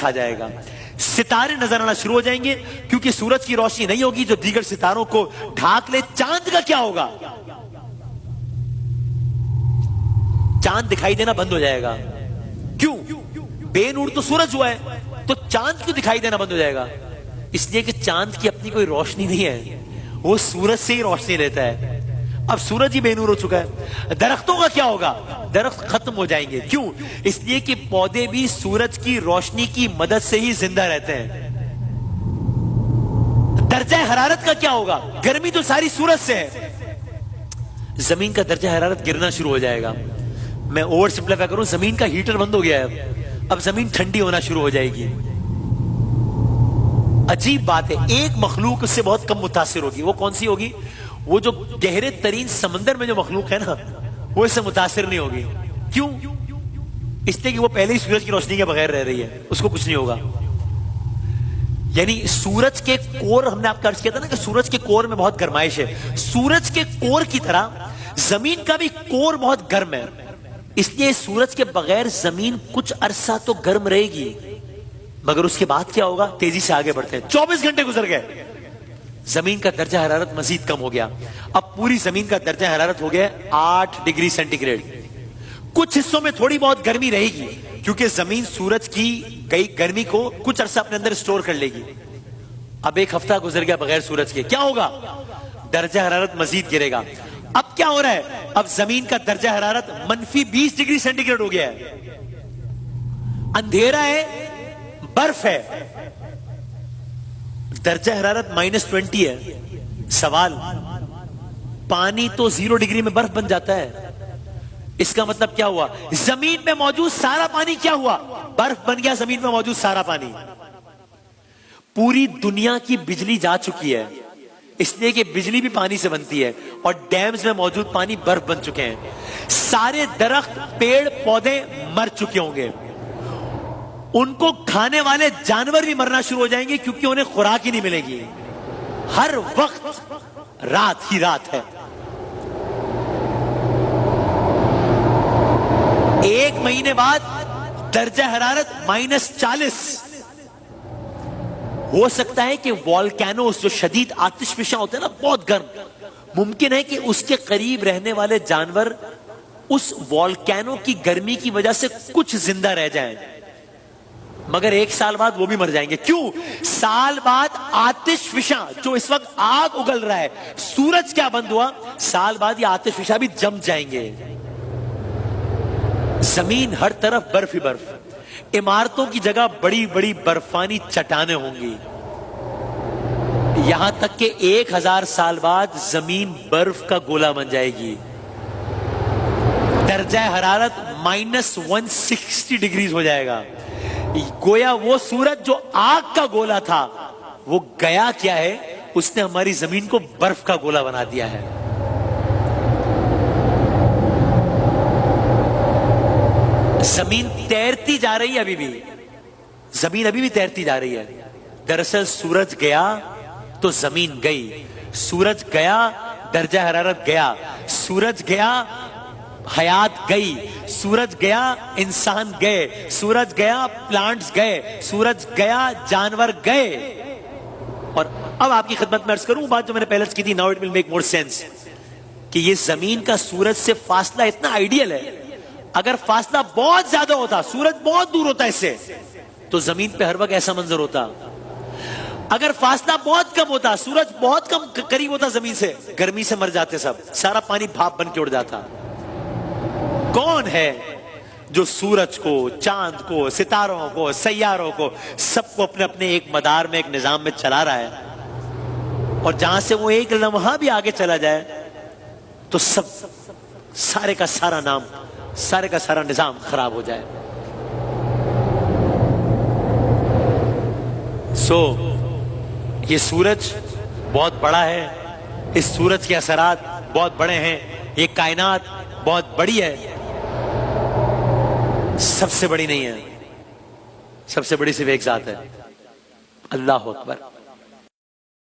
छा जाएगा, सितारे नजर आना शुरू हो जाएंगे, क्योंकि सूरज की रोशनी नहीं होगी जो दीगर सितारों को ढाक ले। चांद का क्या होगा? चांद दिखाई देना बंद हो जाएगा। क्यों? बेनूर तो सूरज हुआ है, तो चांद क्यों दिखाई देना बंद हो जाएगा? इसलिए कि चांद की अपनी कोई रोशनी नहीं है, वो सूरज से ही रोशनी लेता है। अब सूरज ही बेनूर हो चुका है। दरख्तों का क्या होगा? दरख्त खत्म हो जाएंगे। क्यों? इसलिए कि पौधे भी सूरज की रोशनी की मदद से ही जिंदा रहते हैं। दर्जा हरारत का क्या होगा? गर्मी तो सारी सूरज से है। जमीन का दर्जा हरारत गिरना शुरू हो जाएगा। मैं ओवर सिंप्लीफाई करूं, जमीन का हीटर बंद हो गया है, अब जमीन ठंडी होना शुरू हो जाएगी। अजीब बात है, एक मखलूक उससे बहुत कम मुतासिर होगी। वो कौन सी होगी? वो जो गहरे तरीन समंदर में जो मखलूक है ना, वो इससे मुतासिर नहीं होगी। क्यों? इसलिए कि वो पहले ही सूरज की रोशनी के बगैर रह रही है, उसको कुछ नहीं होगा। यानी सूरज के कोर, हमने आपका अर्ज किया था ना कि सूरज के कोर में बहुत गर्माइश है। सूरज के कोर की तरह जमीन का भी कोर बहुत गर्म है, इसलिए सूरज के बगैर जमीन कुछ अरसा तो गर्म रहेगी, मगर उसके बाद क्या होगा? तेजी से आगे बढ़ते हैं। 24 घंटे गुजर गए, जमीन का दर्जा हरारत मजीद कम हो गया। अब पूरी जमीन का दर्जा हरारत हो गया 8 डिग्री सेंटीग्रेड। कुछ हिस्सों में थोड़ी बहुत गर्मी रहेगी, क्योंकि जमीन सूरज की गई गर्मी को कुछ अरसा अपने अंदर स्टोर कर लेगी। अब एक हफ्ता गुजर गया बगैर सूरज के, क्या होगा? दर्जा हरारत मजीद गिरेगा। अब क्या हो रहा है? अब जमीन का दर्जा हरारत -20 डिग्री सेंटीग्रेड हो गया है। अंधेरा है, बर्फ है, दर्जा हरारत -20 है। सवाल, पानी तो 0 डिग्री में बर्फ बन जाता है। इसका मतलब क्या हुआ? जमीन में मौजूद सारा पानी क्या हुआ? बर्फ बन गया जमीन में मौजूद सारा पानी। पूरी दुनिया की बिजली जा चुकी है, इसलिए कि बिजली भी पानी से बनती है, और डैम्स में मौजूद पानी बर्फ बन चुके हैं। सारे दरख्त, पेड़ पौधे मर चुके होंगे, उनको खाने वाले जानवर भी मरना शुरू हो जाएंगे, क्योंकि उन्हें खुराक ही नहीं मिलेगी। हर वक्त रात ही रात है। 1 महीने बाद दर्जा हरारत -40। हो सकता है कि वॉल्केनोस, जो शदीद आतिशफिशा होते हैं ना, बहुत गर्म, मुमकिन है कि उसके करीब रहने वाले जानवर उस वॉल्केनो की गर्मी की वजह से कुछ जिंदा रह जाएं, मगर 1 साल बाद वो भी मर जाएंगे। क्यों? साल बाद आतिशफिशा, जो इस वक्त आग उगल रहा है, सूरज क्या बंद हुआ, साल बाद ये आतिशफिशा भी जम जाएंगे। जमीन हर तरफ बर्फ ही बर्फ, इमारतों की जगह बड़ी बड़ी बर्फानी चट्टानें होंगी। यहां तक कि 1000 साल बाद जमीन बर्फ का गोला बन जाएगी। दर्जा हरारत -160 डिग्री हो जाएगा। गोया वो सूरज जो आग का गोला था, वो गया क्या है? उसने हमारी जमीन को बर्फ का गोला बना दिया है। जमीन तैरती जा रही है, अभी भी जमीन अभी भी तैरती जा रही है। दरअसल सूरज गया तो जमीन गई, सूरज गया दर्जा हरारत गया, सूरज गया हयात गई, सूरज गया इंसान गए, सूरज गया प्लांट्स गए, सूरज गया जानवर गए। और अब आपकी खिदमत में अर्ज करूं बात जो मैंने पहले की थी, now it will make more sense, कि ये जमीन का सूरज से फासला इतना आइडियल है। अगर फासला बहुत ज्यादा होता, सूरज बहुत दूर होता इससे, तो जमीन पे हर वक्त ऐसा मंजर होता। अगर फासला बहुत कम होता, सूरज बहुत कम करीब होता जमीन से, गर्मी से मर जाते सब, सारा पानी भाप बन के उड़ जाता। कौन है जो सूरज को, चांद को, सितारों को, सैयारों को, सबको अपने अपने एक मदार में, एक निजाम में चला रहा है, और जहां से वो एक लम्हा भी आगे चला जाए तो सब, सारे का सारा नाम, सारे का सारा निजाम खराब हो जाए। ये सूरज बहुत बड़ा है, इस सूरज के असरात बहुत बड़े हैं, ये कायनात बहुत बड़ी है, सबसे बड़ी नहीं है, सबसे बड़ी सिर्फ एक जात है, अल्लाह अकबर।